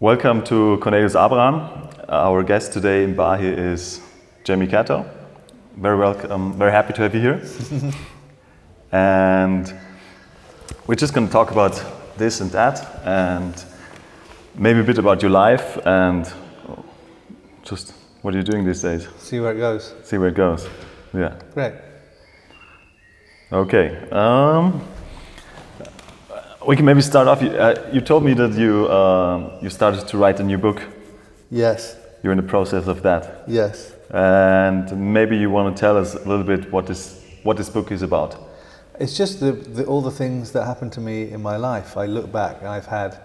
Welcome to Cornelius Abraham. Our guest today in BAHI is Jamie Catto. Very welcome, very happy to have you here. And we're just going to talk about this and that, and maybe a bit about your life and just what are you doing these days? See where it goes. See where it goes. Yeah. Great. Okay. We can maybe start off. You told me that you started to write a new book. Yes. You're in the process of that. Yes. And maybe you want to tell us a little bit what this book is about. It's just all the things that happened to me in my life. I look back and I've had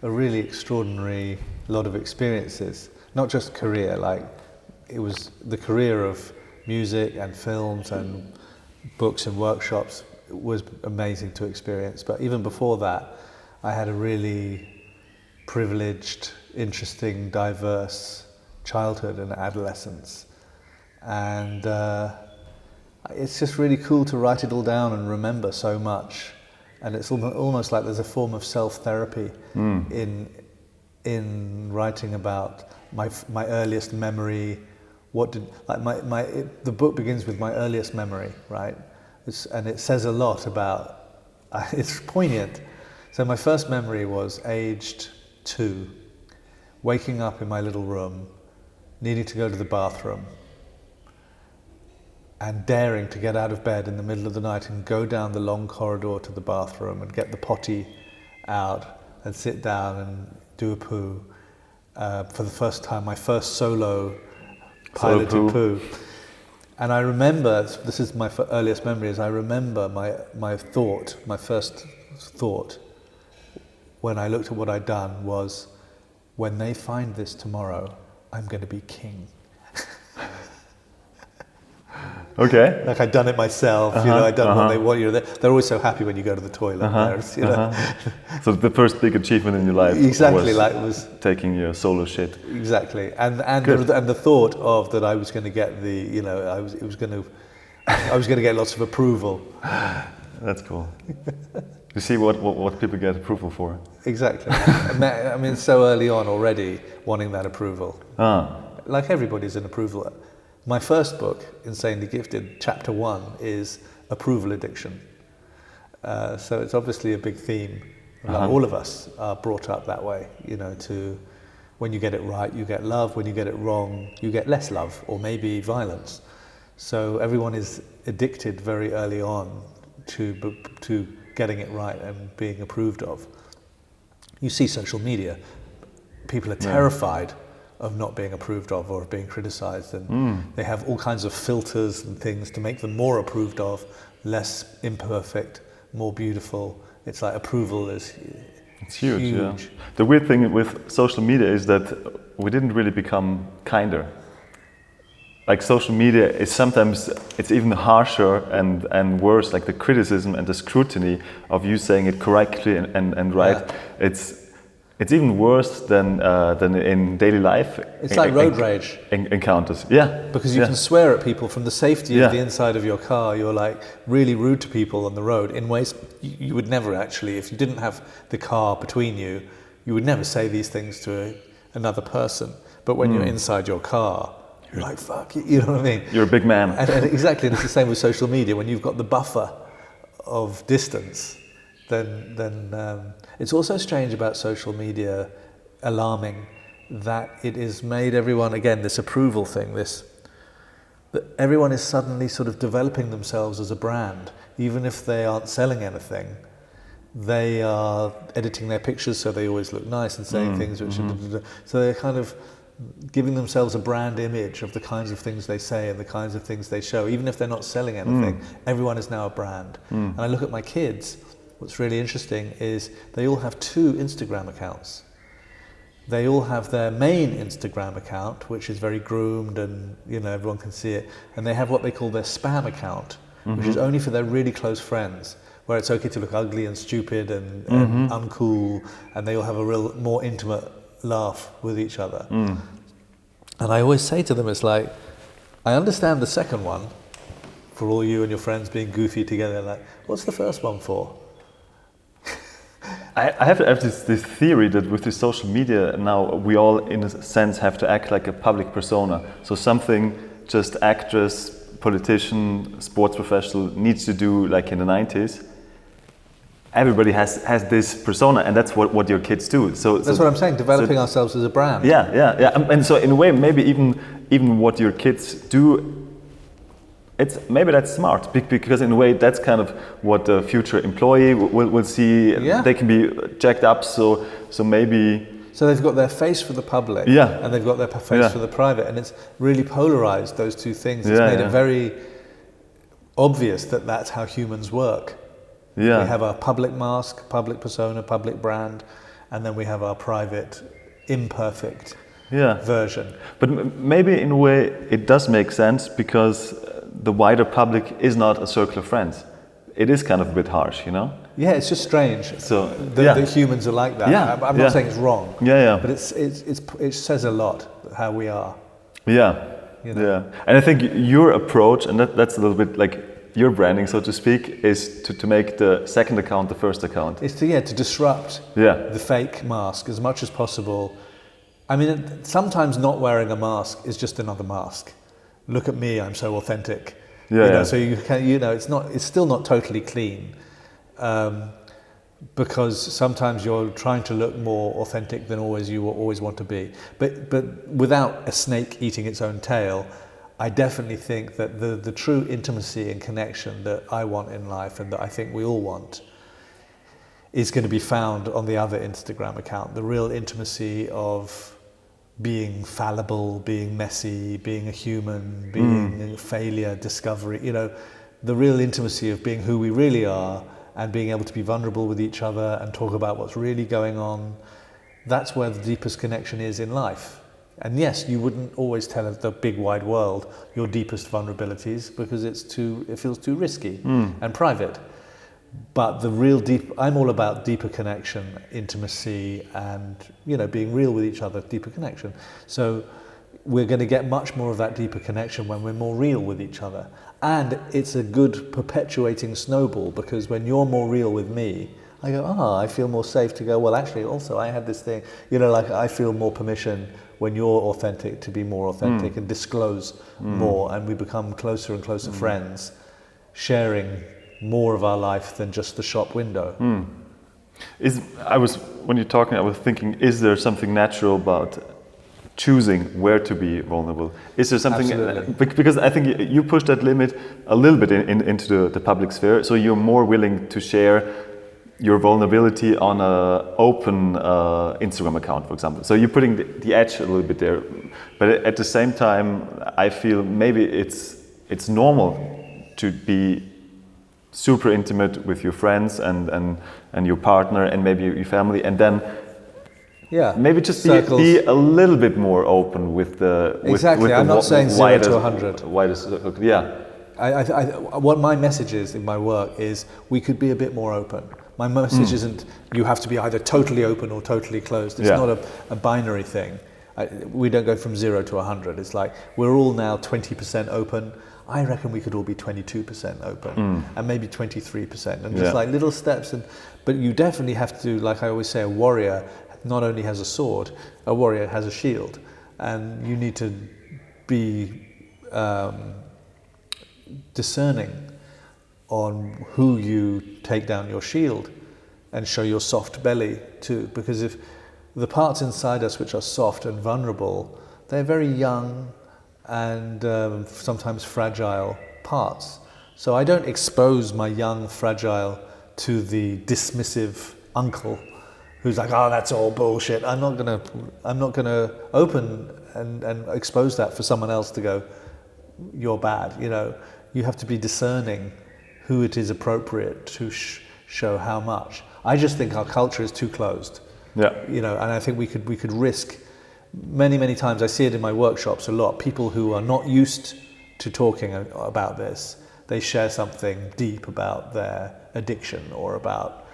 a really extraordinary lot of experiences. Not just career, like it was the career of music and films and books and workshops. It was amazing to experience. But even before that, I had a really privileged, interesting, diverse childhood and adolescence. And it's just really cool to write it all down and remember so much. And it's almost like there's a form of self-therapy in writing about my earliest memory. The book begins with my earliest memory, right? And it says a lot about, it's poignant. So my first memory was aged 2, waking up in my little room, needing to go to the bathroom, and daring to get out of bed in the middle of the night and go down the long corridor to the bathroom and get the potty out and sit down and do a poo. For the first time, my first solo piloted poo. And I remember, this is my earliest memory, is I remember my first thought, when I looked at what I'd done was, when they find this tomorrow, I'm going to be king. Okay. Like I'd done it myself, I'd done what they want. They're always so happy when you go to the toilet. So the first big achievement in your life was taking your solo shit. Exactly, and the thought of that I was going to get I was going to get lots of approval. That's cool. You see what people get approval for. Exactly. I mean, so early on already wanting that approval. Like everybody's an approval. My first book, Insanely Gifted, chapter 1, is approval addiction. So it's obviously a big theme. Like all of us are brought up that way, to when you get it right, you get love. When you get it wrong, you get less love or maybe violence. So everyone is addicted very early on to getting it right and being approved of. You see social media. People are terrified of not being approved of or of being criticized, and they have all kinds of filters and things to make them more approved of, less imperfect, more beautiful. It's like approval is it's huge. Yeah. The weird thing with social media is that we didn't really become kinder. Like social media is sometimes, it's even harsher and worse, like the criticism and the scrutiny of you saying it correctly and right. Yeah. It's even worse than in daily life. It's like road rage encounters. Yeah, because you can swear at people from the safety of the inside of your car. You're like really rude to people on the road in ways you would never actually. If you didn't have the car between you, you would never say these things to another person. But when you're inside your car, you're like, fuck, you know what I mean? You're a big man. And exactly, and it's the same with social media. When you've got the buffer of distance, then it's also strange about social media, alarming, that it has made everyone, again, this approval thing, that everyone is suddenly sort of developing themselves as a brand. Even if they aren't selling anything, they are editing their pictures so they always look nice and saying things which so they're kind of giving themselves a brand image of the kinds of things they say and the kinds of things they show. Even if they're not selling anything, everyone is now a brand. And I look at my kids. What's really interesting is they all have 2 Instagram accounts. They all have their main Instagram account, which is very groomed and everyone can see it. And they have what they call their spam account, which is only for their really close friends, where it's okay to look ugly and stupid and uncool, and they all have a real more intimate laugh with each other. And I always say to them, it's like, I understand the second one, for all you and your friends being goofy together, like, what's the first one for? I have this theory that with this social media now we all in a sense have to act like a public persona. So something just actress, politician, sports professional needs to do like in the 90s. Everybody has this persona, and that's what your kids do. So that's what I'm saying, developing ourselves as a brand. Yeah. And so in a way, maybe even what your kids do, maybe that's smart, because in a way that's kind of what the future employee will see. Yeah. They can be jacked up, so maybe. So they've got their face for the public, and they've got their face for the private, and it's really polarized those two things. It's made it very obvious that that's how humans work. Yeah. We have our public mask, public persona, public brand, and then we have our private, imperfect version. But maybe in a way it does make sense, because the wider public is not a circle of friends. It is kind of a bit harsh, you know? Yeah, it's just strange. So that humans are like that. Yeah. I'm not saying it's wrong. Yeah. But it says a lot how we are. Yeah. You know? Yeah. And I think your approach, and that's a little bit like your branding, so to speak, is to make the second account the first account. It's to disrupt the fake mask as much as possible. I mean, sometimes not wearing a mask is just another mask. Look at me, I'm so authentic. So you can, it's still not totally clean, because sometimes you're trying to look more authentic than you always want to be. But without a snake eating its own tail, I definitely think that the true intimacy and connection that I want in life, and that I think we all want, is going to be found on the other Instagram account. The real intimacy of being fallible, being messy, being a human, being a failure, discovery, the real intimacy of being who we really are and being able to be vulnerable with each other and talk about what's really going on. That's where the deepest connection is in life. And yes, you wouldn't always tell the big wide world your deepest vulnerabilities, because it feels too risky and private. But the real I'm all about deeper connection, intimacy, and being real with each other, deeper connection. So we're going to get much more of that deeper connection when we're more real with each other. And it's a good perpetuating snowball, because when you're more real with me, I go, I feel more safe to go, well, actually, also I had this thing, like I feel more permission when you're authentic to be more authentic and disclose more, and we become closer and closer friends, sharing more of our life than just the shop window. When you're talking, I was thinking, is there something natural about choosing where to be vulnerable? Is there something? Absolutely. Because I think you push that limit a little bit into the public sphere, so you're more willing to share your vulnerability on an open Instagram account, for example. So you're putting the edge a little bit there, but at the same time, I feel maybe it's normal to be super intimate with your friends and your partner and maybe your family, and then maybe just be a little bit more open with the exactly. I'm not saying 0 to 100. What my message is in my work is we could be a bit more open. My message isn't you have to be either totally open or totally closed. It's not a binary thing. We don't go from 0 to 100. It's like we're all now 20% open. I reckon we could all be 22% open and maybe 23%, and just like little steps. But you definitely have to, like I always say, a warrior not only has a sword, a warrior has a shield, and you need to be discerning on who you take down your shield and show your soft belly to, because if the parts inside us which are soft and vulnerable, they're very young and sometimes fragile parts. So I don't expose my young fragile to the dismissive uncle who's like, oh, that's all bullshit. I'm not gonna open and expose that for someone else to go, you're bad. You have to be discerning who it is appropriate to show how much. I just think our culture is too closed. And I think we could risk many times. I see it in my workshops a lot. People who are not used to talking about this, they share something deep about their addiction or about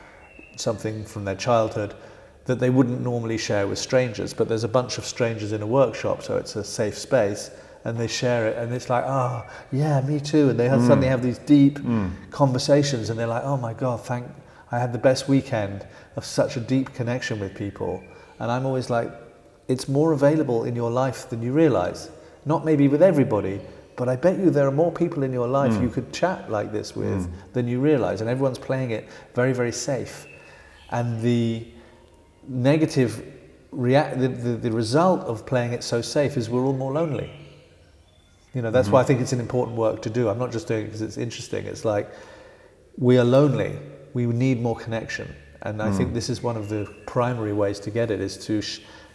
something from their childhood that they wouldn't normally share with strangers. But there's a bunch of strangers in a workshop, so it's a safe space. And they share it, and it's like, oh, yeah, me too. And they suddenly have these deep conversations, and they're like, oh my God, I had the best weekend of such a deep connection with people. And I'm always like, it's more available in your life than you realize. Not maybe with everybody, but I bet you there are more people in your life you could chat like this with than you realize. And everyone's playing it very, very safe. And the negative the result of playing it so safe is we're all more lonely. You know, that's why I think it's an important work to do. I'm not just doing it because it's interesting. It's like, we are lonely. We need more connection. And I think this is one of the primary ways to get it, is to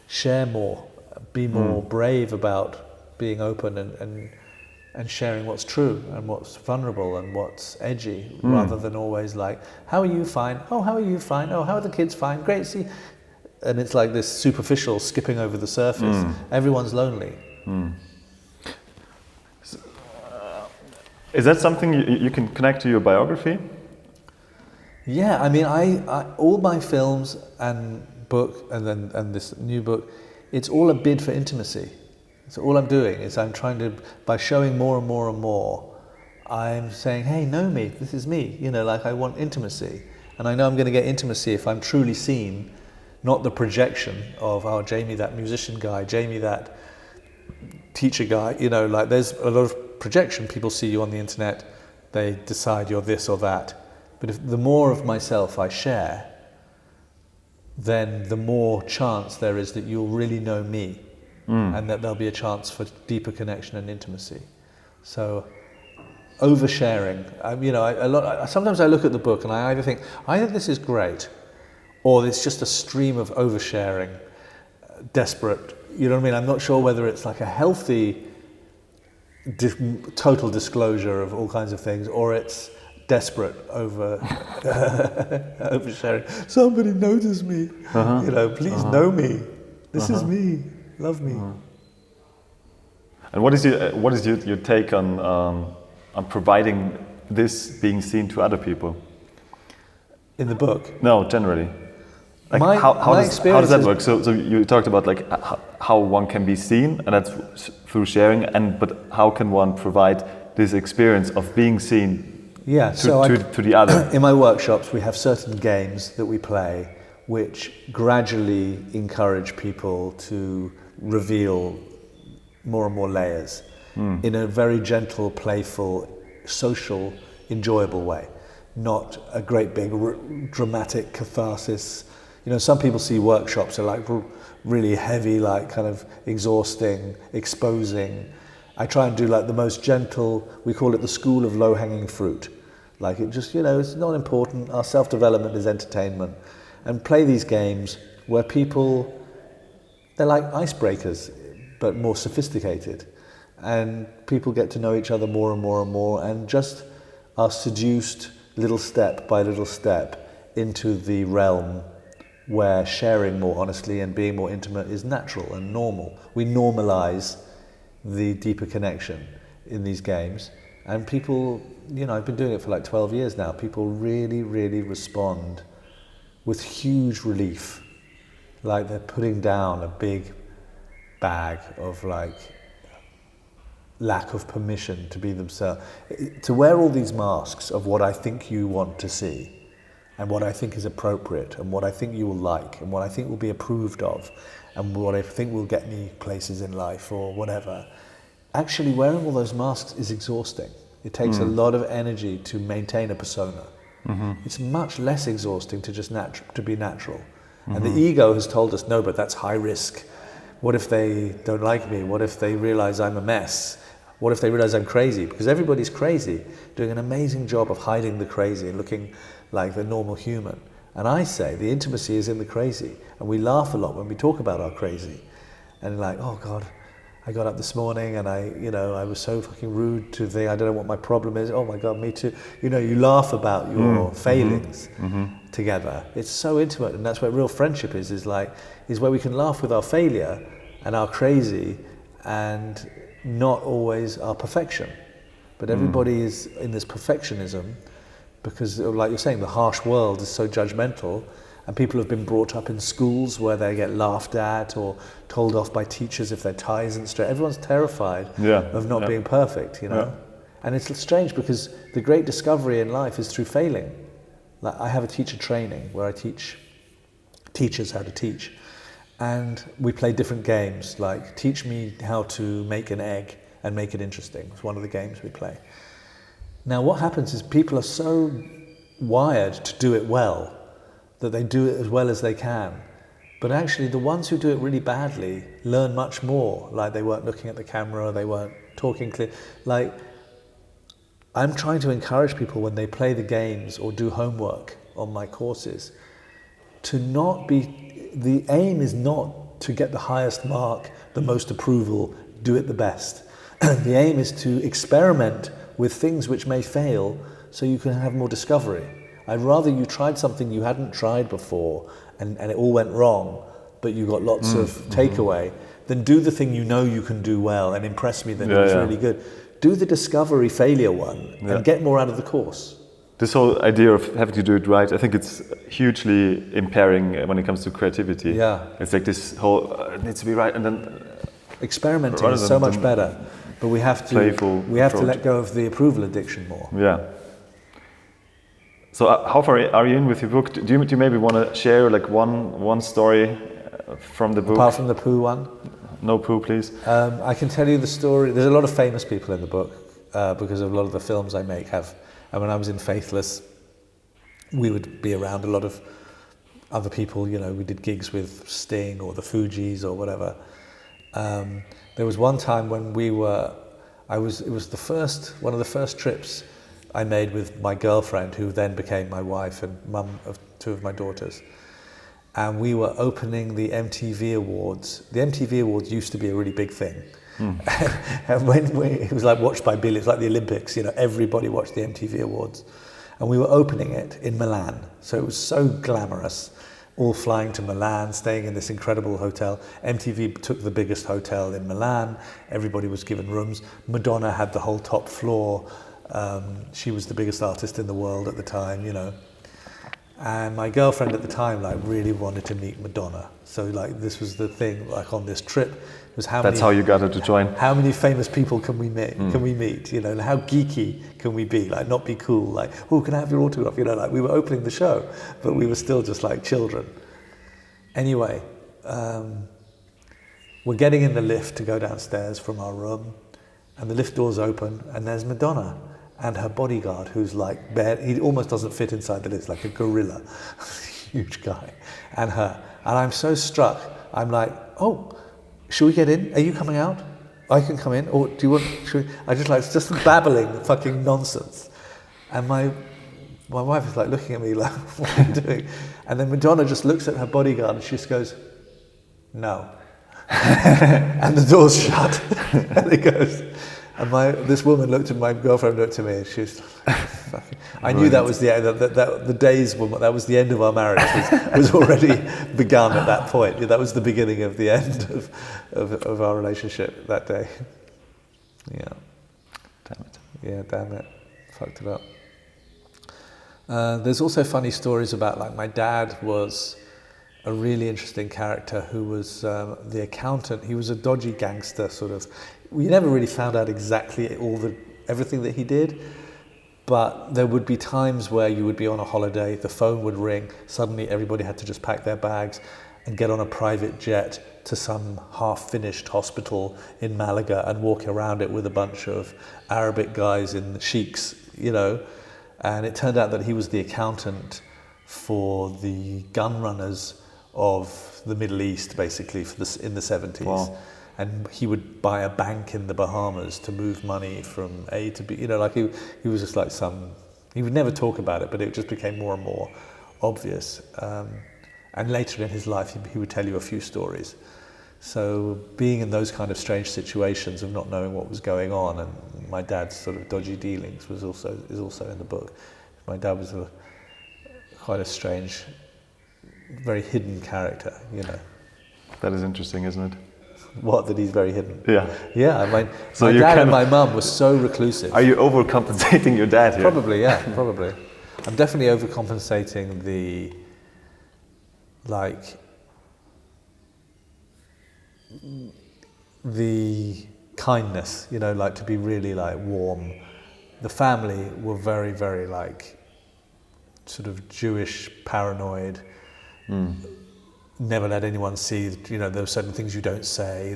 share more, be more brave about being open and sharing what's true and what's vulnerable and what's edgy, rather than always like, how are you? Fine. Oh, how are you? Fine. Oh, how are the kids? Fine. Great. See. And it's like this superficial skipping over the surface. Everyone's lonely. So, is that something you can connect to your biography? Yeah, I mean, I all my films and book and this new book, it's all a bid for intimacy. So all I'm doing is I'm trying to, by showing more and more and more, I'm saying, hey, know me, this is me. You know, like, I want intimacy. And I know I'm going to get intimacy if I'm truly seen, not the projection of, oh, Jamie, that musician guy, Jamie, that teacher guy. You know, like, there's a lot of projection. People see you on the internet, they decide you're this or that. But if the more of myself I share, then the more chance there is that you'll really know me, and that there'll be a chance for deeper connection and intimacy. So, oversharing. You know, sometimes I look at the book and I either think, either this is great, or it's just a stream of oversharing, desperate. You know what I mean? I'm not sure whether it's like a healthy total disclosure of all kinds of things, or it's desperate oversharing. Somebody notice me. You know, please know me. This is me. Love me. And what is your take on providing this being seen to other people? In the book? No, generally. Like, my how does that is, work? So you talked about like how one can be seen, and that's through sharing. But how can one provide this experience of being seen? Yeah, to the other. In my workshops, we have certain games that we play, which gradually encourage people to reveal more and more layers in a very gentle, playful, social, enjoyable way. Not a great big dramatic catharsis. You know, some people see workshops are like really heavy, like kind of exhausting, exposing. I try and do like the most gentle, we call it the school of low-hanging fruit. Like, it just, you know, it's not important. Our self-development is entertainment. And play these games where people, they're like icebreakers, but more sophisticated. And people get to know each other more and more and more, and just are seduced little step by little step into the realm where sharing more honestly and being more intimate is natural and normal. We normalize the deeper connection in these games. And people, you know, I've been doing it for like 12 years now. People really, really respond with huge relief. Like, they're putting down a big bag of like lack of permission to be themselves. To wear all these masks of what I think you want to see, and what I think is appropriate, and what I think you will like, and what I think will be approved of, and what I think will get me places in life or whatever. Actually, wearing all those masks is exhausting. It takes a lot of energy to maintain a persona. It's much less exhausting to just to be natural. And the ego has told us, no, but that's high risk. What if they don't like me? What if they realize I'm a mess? What if they realize I'm crazy? Because everybody's crazy, doing an amazing job of hiding the crazy and looking like the normal human. And I say the intimacy is in the crazy. And we laugh a lot when we talk about our crazy. And like, oh God, I got up this morning and I was so fucking rude to the, I don't know what my problem is. Oh my God, me too. You know, you laugh about your failings together. It's so intimate, and that's where real friendship is where we can laugh with our failure and our crazy, and not always our perfection. But everybody is in this perfectionism because, like you're saying, the harsh world is so judgmental. And people have been brought up in schools where they get laughed at or told off by teachers if their tie isn't straight. Everyone's terrified of not being perfect, you know. And it's strange because the great discovery in life is through failing. like I have a teacher training where I teach teachers how to teach, and we play different games, like teach me how to make an egg and make it interesting. It's one of the games we play. Now what happens is people are so wired to do it well that they do it as well as they can. But actually the ones who do it really badly learn much more, like they weren't looking at the camera, they weren't talking clear. Like, I'm trying to encourage people when they play the games or do homework on my courses to not be, the aim is not to get the highest mark, the most approval, do it the best. The aim is to experiment with things which may fail so you can have more discovery. I'd rather you tried something you hadn't tried before and it all went wrong, but you got lots of takeaway, than do the thing you know you can do well and impress me that it was really good. Do the discovery failure one and get more out of the course. This whole idea of having to do it right, I think it's hugely impairing when it comes to creativity. Yeah. It's like this whole, it needs to be right, and then... Experimenting is so much better, but we have to let go of the approval addiction more. Yeah. So how far are you in with your book? Do you maybe want to share like one story from the book? Apart from the poo one? No poo, please. I can tell you the story. There's a lot of famous people in the book because of a lot of the films I make have. And when I was in Faithless, we would be around a lot of other people. You know, we did gigs with Sting or the Fugees or whatever. There was one time when it was one of the first trips I made with my girlfriend, who then became my wife and mum of two of my daughters. And we were opening the MTV Awards. The MTV Awards used to be a really big thing. And it was like watched by billions, like the Olympics, you know, everybody watched the MTV Awards. And we were opening it in Milan. So it was so glamorous, all flying to Milan, staying in this incredible hotel. MTV took the biggest hotel in Milan. Everybody was given rooms. Madonna had the whole top floor. She was the biggest artist in the world at the time, you know. And my girlfriend at the time like really wanted to meet Madonna. So like this was the thing, like on this trip, was That's how you got her to join. How many famous people can we meet? Can we meet? You know, and how geeky can we be? Like not be cool. Like, oh, can I have your autograph? You know, like we were opening the show, but we were still just like children. Anyway, we're getting in the lift to go downstairs from our room, and the lift doors open, and there's Madonna. And her bodyguard, who's like he almost doesn't fit inside the lift, like a gorilla, huge guy, and her. And I'm so struck. I'm like, oh, should we get in? Are you coming out? I can come in. Or do you want? I it's just babbling fucking nonsense. And my wife is like looking at me like, what are you doing? And then Madonna just looks at her bodyguard and she just goes, no. And the door's shut. And it goes. And this woman looked at my girlfriend, looked at me, and she was like, I knew that was the end. That was the end of our marriage. Was already begun at that point. That was the beginning of the end of our relationship that day. Yeah. Damn it. Yeah, damn it. Fucked it up. There's also funny stories about like my dad was a really interesting character who was the accountant. He was a dodgy gangster sort of. We never really found out exactly everything that he did, but there would be times where you would be on a holiday, the phone would ring, suddenly everybody had to just pack their bags and get on a private jet to some half-finished hospital in Malaga and walk around it with a bunch of Arabic guys in sheiks, you know. And it turned out that he was the accountant for the gun runners of the Middle East, basically, in the 70s. Wow. And he would buy a bank in the Bahamas to move money from A to B. You know, like he was just like he would never talk about it, but it just became more and more obvious. And later in his life, he would tell you a few stories. So being in those kind of strange situations of not knowing what was going on, and my dad's sort of dodgy dealings is also in the book. My dad was quite a strange, very hidden character, you know. That is interesting, isn't it? What, that he's very hidden? Yeah. Yeah, my dad and my mum were so reclusive. Are you overcompensating your dad here? Probably, yeah, probably. I'm definitely overcompensating the kindness, you know, like to be really like warm. The family were very, very like sort of Jewish, paranoid, never let anyone see, you know, there are certain things you don't say.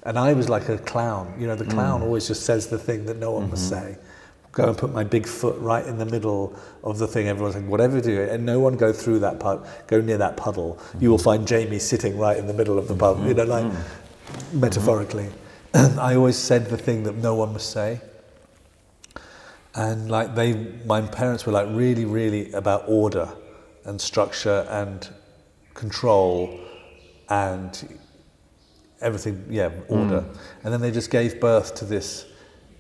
And I was like a clown. You know, the clown always just says the thing that no one must say. Go and put my big foot right in the middle of the thing. Everyone's like, whatever you do, and no one go through that go near that puddle. You will find Jamie sitting right in the middle of the puddle, you know, like metaphorically. I always said the thing that no one must say. And like my parents were like really, really about order and structure and control and everything, order. And then they just gave birth to this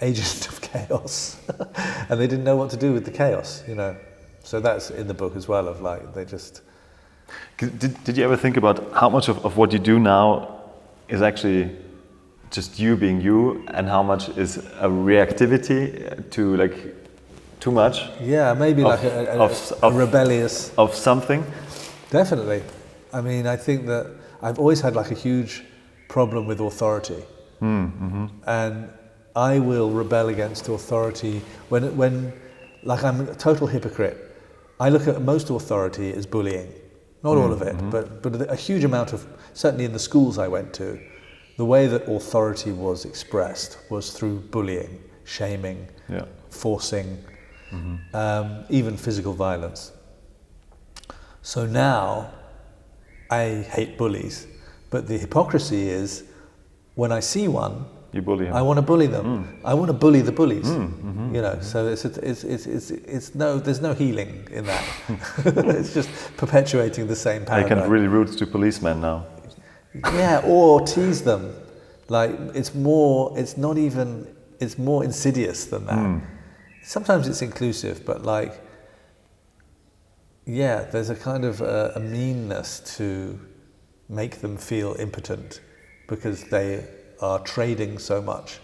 agent of chaos. And they didn't know what to do with the chaos, you know. So that's in the book as well, of like, they just... Did you ever think about how much of what you do now is actually just you being you, and how much is a reactivity to like too much? Yeah, maybe like a rebellious... Of something? Definitely. I mean, I think that I've always had like a huge problem with authority. And I will rebel against authority when like I'm a total hypocrite. I look at most authority as bullying. Not all of it, but a huge amount of, certainly in the schools I went to, the way that authority was expressed was through bullying, shaming, forcing, even physical violence. So now, I hate bullies, but the hypocrisy is, when I see one, you bully him. I want to bully them. I want to bully the bullies. You know, so it's no, there's no healing in that. It's just perpetuating the same paradigm. I can really root to policemen now. Yeah, or tease them. Like it's more insidious than that. Sometimes it's inclusive, but like, yeah, there's a kind of a meanness to make them feel impotent because they are trading so much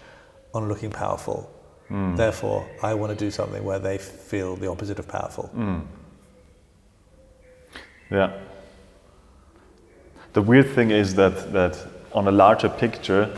on looking powerful. Therefore, I want to do something where they feel the opposite of powerful. Yeah. The weird thing is that on a larger picture,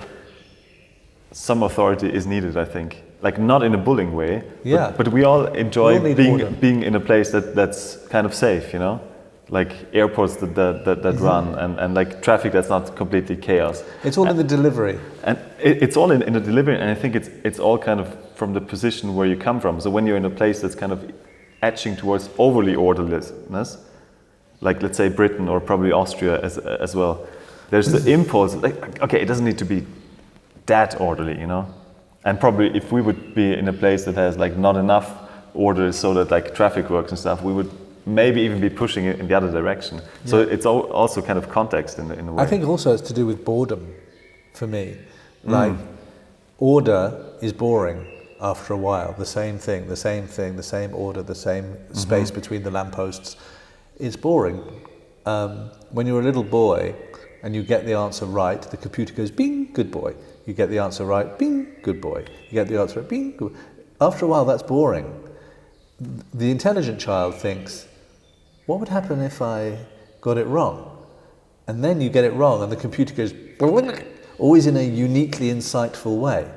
some authority is needed, I think. Like not in a bullying way, but we all enjoy being in a place that's kind of safe, you know? Like airports that run and like traffic that's not completely chaos. It's all in the delivery. And it's all in the delivery, and I think it's all kind of from the position where you come from. So when you're in a place that's kind of edging towards overly orderliness, like let's say Britain or probably Austria as well, there's the impulse, like, okay, it doesn't need to be that orderly, you know? And probably if we would be in a place that has like not enough order so that like traffic works and stuff, we would maybe even be pushing it in the other direction. So it's also kind of context in a way. I think also it's to do with boredom for me. Like order is boring after a while. The same thing, the same order, the same space between the lampposts. It's boring. When you're a little boy and you get the answer right, the computer goes, bing, good boy. You get the answer right, bing, good boy. You get the answer right, bing, good boy. After a while, that's boring. The intelligent child thinks, what would happen if I got it wrong? And then you get it wrong and the computer goes, always in a uniquely insightful way.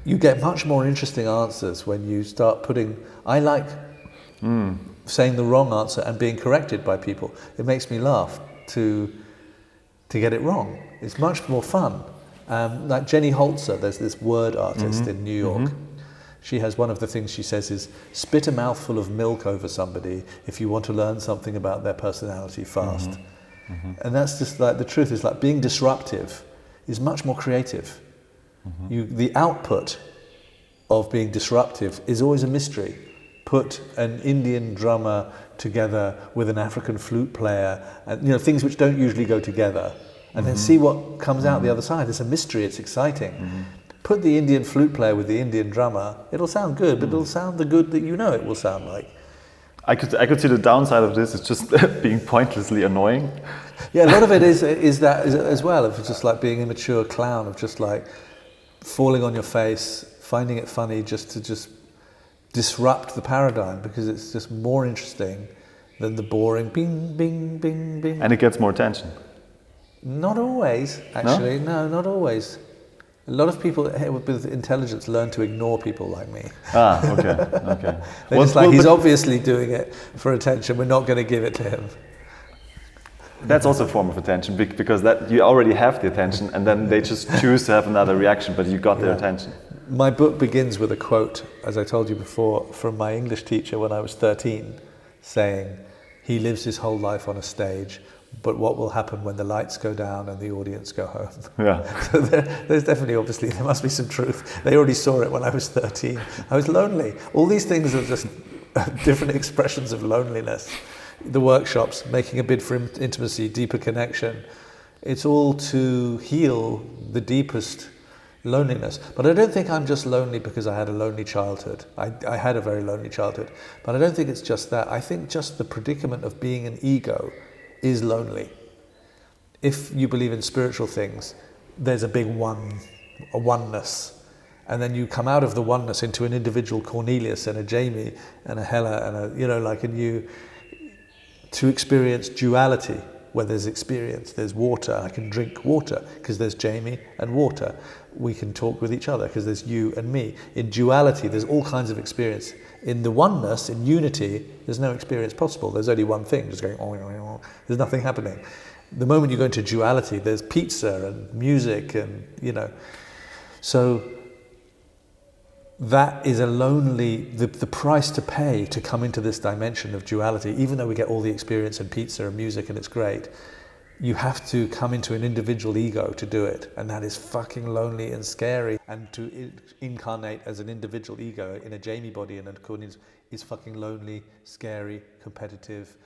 You get much more interesting answers when you start I like saying the wrong answer and being corrected by people. It makes me laugh to get it wrong. It's much more fun. Like Jenny Holzer, there's this word artist in New York. She has one of the things she says is, spit a mouthful of milk over somebody if you want to learn something about their personality fast. And that's just like, the truth is like being disruptive is much more creative. The output of being disruptive is always a mystery. Put an Indian drummer together with an African flute player, and you know, things which don't usually go together, and then see what comes out the other side. It's a mystery, it's exciting. Put the Indian flute player with the Indian drummer, it'll sound good, but it'll sound the good that you know it will sound like. I could see the downside of this is just being pointlessly annoying. Yeah, a lot of it is that as well, of just like being a mature clown, of just like falling on your face, finding it funny just to disrupt the paradigm, because it's just more interesting than the boring bing, bing, bing, bing. And it gets more attention. Not always, actually. No, not always. A lot of people with intelligence learn to ignore people like me. Ah, okay, okay. They're just like, he's obviously doing it for attention, we're not going to give it to him. That's also a form of attention, because that you already have the attention, and then they just choose to have another reaction, but you got their attention. My book begins with a quote, as I told you before, from my English teacher when I was 13, saying, he lives his whole life on a stage, but what will happen when the lights go down and the audience go home? Yeah. So there's definitely, obviously, there must be some truth. They already saw it when I was 13. I was lonely. All these things are just different expressions of loneliness. The workshops, making a bid for intimacy, deeper connection. It's all to heal the deepest loneliness. But I don't think I'm just lonely because I had a lonely childhood. I had a very lonely childhood. But I don't think it's just that. I think just the predicament of being an ego is lonely. If you believe in spiritual things, there's a big oneness. And then you come out of the oneness into an individual Cornelius and a Jamie and a Hella and to experience duality, where there's experience, there's water, I can drink water because there's Jamie and water. We can talk with each other because there's you and me. In duality, there's all kinds of experience. In the oneness, in unity, there's no experience possible. There's only one thing, just going, there's nothing happening. The moment you go into duality, there's pizza and music and, So that is a lonely, the price to pay to come into this dimension of duality, even though we get all the experience and pizza and music and it's great, you have to come into an individual ego to do it. And that is fucking lonely and scary. And to incarnate as an individual ego in a Jamie body and a Cornelius is fucking lonely, scary, competitive.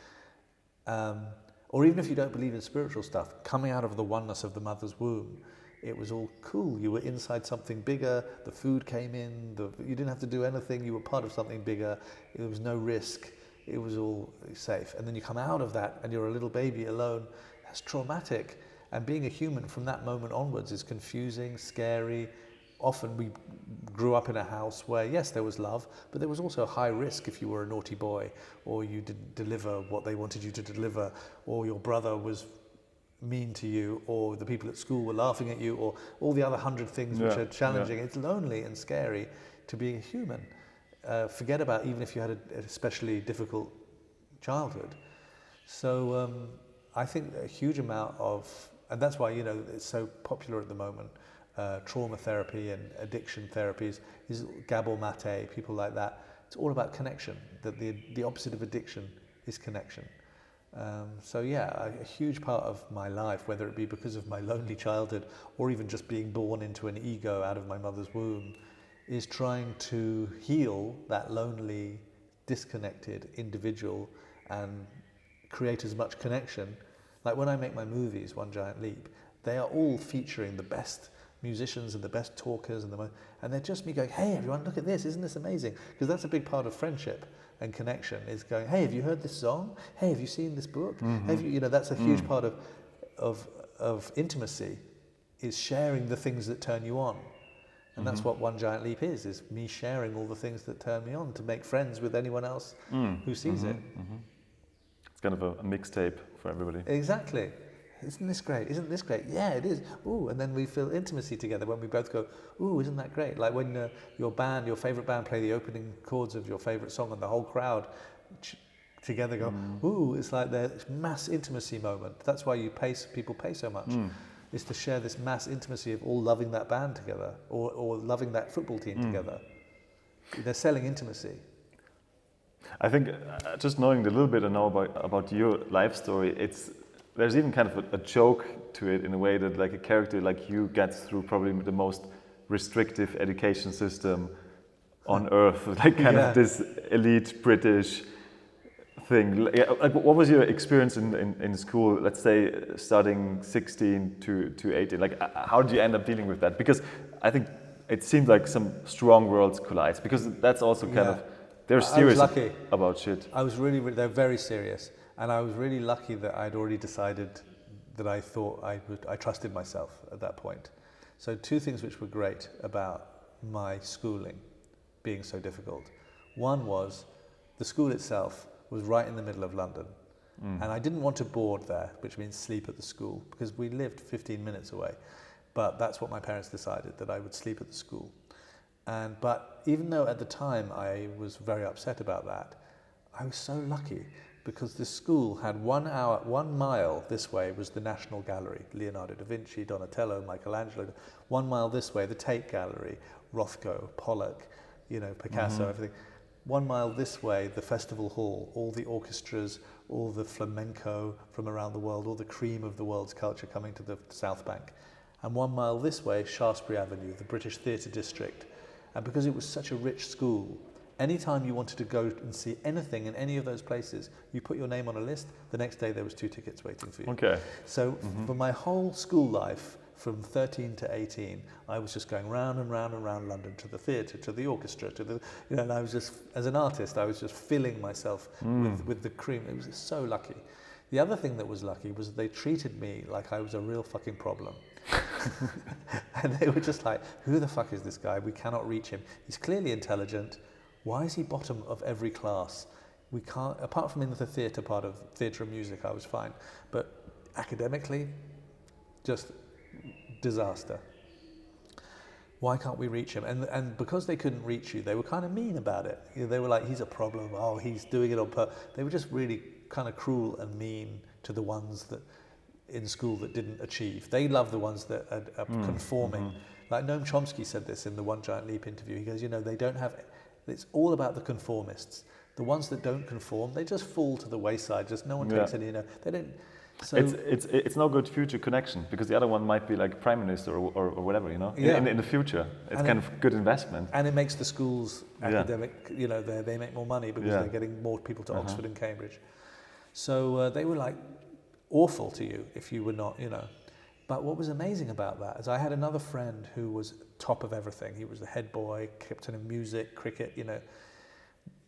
Or even if you don't believe in spiritual stuff, coming out of the oneness of the mother's womb, it was all cool. You were inside something bigger. The food came in. You didn't have to do anything. You were part of something bigger. There was no risk. It was all safe. And then you come out of that and you're a little baby alone. That's traumatic. And being a human from that moment onwards is confusing, scary. Often we grew up in a house where, yes, there was love, but there was also high risk if you were a naughty boy, or you didn't deliver what they wanted you to deliver, or your brother was mean to you, or the people at school were laughing at you, or all the other 100 things which are challenging. It's lonely and scary to be a human. Forget about even if you had an especially difficult childhood. So I think a huge amount of, and that's why it's so popular at the moment, trauma therapy and addiction therapies, is Gabor Mate, people like that. It's all about connection. That the opposite of addiction is connection. So yeah, a huge part of my life, whether it be because of my lonely childhood or even just being born into an ego out of my mother's womb, is trying to heal that lonely, disconnected individual and create as much connection. Like when I make my movies, One Giant Leap, they are all featuring the best musicians and the best talkers and they're just me going, hey everyone, look at this, isn't this amazing? Because that's a big part of friendship and connection, is going, hey, have you heard this song? Hey, have you seen this book? Mm-hmm. Have you, that's a huge part of intimacy, is sharing the things that turn you on. And that's what One Giant Leap is me sharing all the things that turn me on to make friends with anyone else who sees it. Mm-hmm. It's kind of a mixtape for everybody. Exactly. Isn't this great? Isn't this great? Yeah, it is. Ooh, and then we feel intimacy together when we both go, ooh, isn't that great? Like when your favourite band play the opening chords of your favourite song and the whole crowd together go, ooh, it's like the mass intimacy moment. That's why people pay so much, is to share this mass intimacy of all loving that band together or loving that football team together. They're selling intimacy. I think just knowing a little bit I know about your life story, there's even kind of a joke to it in a way that like a character like you gets through probably the most restrictive education system on earth, like kind of this elite British thing. Like what was your experience in school, let's say starting 16 to 18? Like how did you end up dealing with that? Because I think it seemed like some strong worlds collide, because that's also kind of, they're serious about shit. They're very serious. And I was really lucky that I'd already decided that I trusted myself at that point. So two things which were great about my schooling being so difficult. One was the school itself was right in the middle of London. And I didn't want to board there, which means sleep at the school, because we lived 15 minutes away. But that's what my parents decided, that I would sleep at the school. But even though at the time I was very upset about that, I was so lucky because this school had 1 mile this way was the National Gallery, Leonardo da Vinci, Donatello, Michelangelo. 1 mile this way, the Tate Gallery, Rothko, Pollock, Picasso, everything. 1 mile this way, the Festival Hall, all the orchestras, all the flamenco from around the world, all the cream of the world's culture coming to the South Bank. And 1 mile this way, Shaftesbury Avenue, the British Theatre District. And because it was such a rich school, anytime you wanted to go and see anything in any of those places, you put your name on a list, the next day there was 2 tickets waiting for you. Okay. So for my whole school life, from 13 to 18, I was just going round and round and round London to the theatre, to the orchestra, and I was just, as an artist, I was just filling myself with the cream. It was so lucky. The other thing that was lucky was they treated me like I was a real fucking problem. And they were just like, who the fuck is this guy? We cannot reach him. He's clearly intelligent. Why is he bottom of every class? We can't, apart from in the theatre part of theatre and music, I was fine. But academically, just disaster. Why can't we reach him? And because they couldn't reach you, they were kind of mean about it. They were like, he's a problem. Oh, he's doing it on purpose. They were just really kind of cruel and mean to the ones that in school that didn't achieve. They love the ones that are conforming. Like Noam Chomsky said this in the One Giant Leap interview. He goes, they don't have, it's all about the conformists. The ones that don't conform, they just fall to the wayside. Just no one takes any, they don't. So it's no good future connection because the other one might be like prime minister or whatever, in the future. It's kind of good investment. And it makes the schools academic, they make more money because they're getting more people to Oxford and Cambridge. So they were like awful to you if you were not, But what was amazing about that is I had another friend who was top of everything. He was the head boy, captain of music, cricket,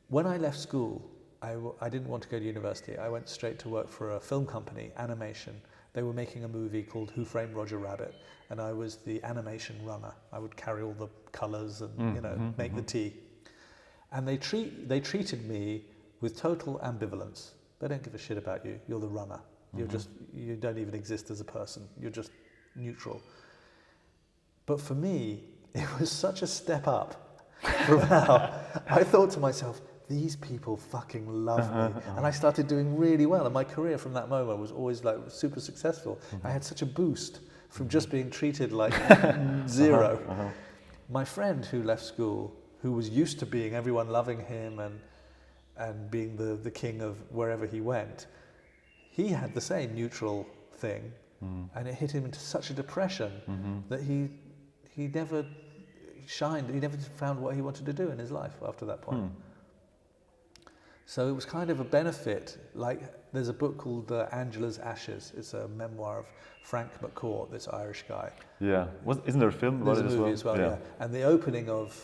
When I left school, I didn't want to go to university. I went straight to work for a film company, animation. They were making a movie called Who Framed Roger Rabbit, and I was the animation runner. I would carry all the colours and make the tea. And they treated me with total ambivalence. They don't give a shit about you. You're the runner. You don't even exist as a person. You're just neutral. But for me, it was such a step up from how I thought to myself, these people fucking love me. And I started doing really well. And my career from that moment was always like super successful. I had such a boost from just being treated like zero. My friend who left school, who was used to being everyone loving him and being the king of wherever he went, he had the same neutral thing. And it hit him into such a depression that he never shined. He never found what he wanted to do in his life after that point. So it was kind of a benefit. Like there's a book called Angela's Ashes. It's a memoir of Frank McCourt, this Irish guy. Yeah, isn't there a film about it as well? There's a movie as well, yeah. And the opening of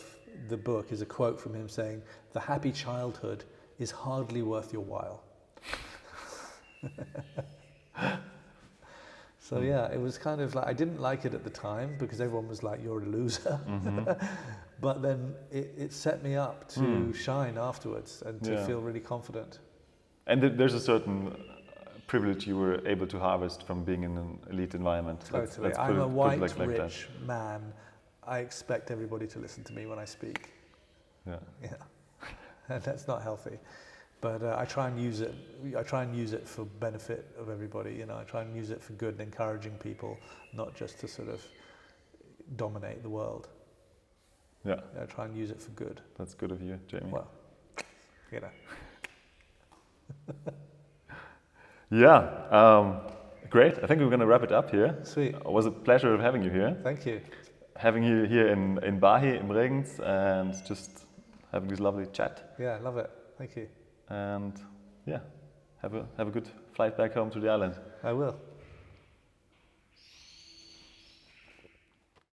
the book is a quote from him saying, "The happy childhood is hardly worth your while." So yeah, it was kind of like, I didn't like it at the time because everyone was like, you're a loser. But then it set me up to shine afterwards and to feel really confident. And there's a certain privilege you were able to harvest from being in an elite environment. Totally. I'm a white, rich man. I expect everybody to listen to me when I speak. Yeah. And that's not healthy. But I try and use it. I try and use it for benefit of everybody. I try and use it for good and encouraging people, not just to sort of dominate the world. Yeah. I try and use it for good. That's good of you, Jamie. Well, Yeah. Great. I think we're going to wrap it up here. Sweet. It was a pleasure of having you here. Thank you. Having you here in BAHI, in Bregenz, and just having this lovely chat. Yeah, I love it. Thank you. And yeah, have a good flight back home to the island. I will.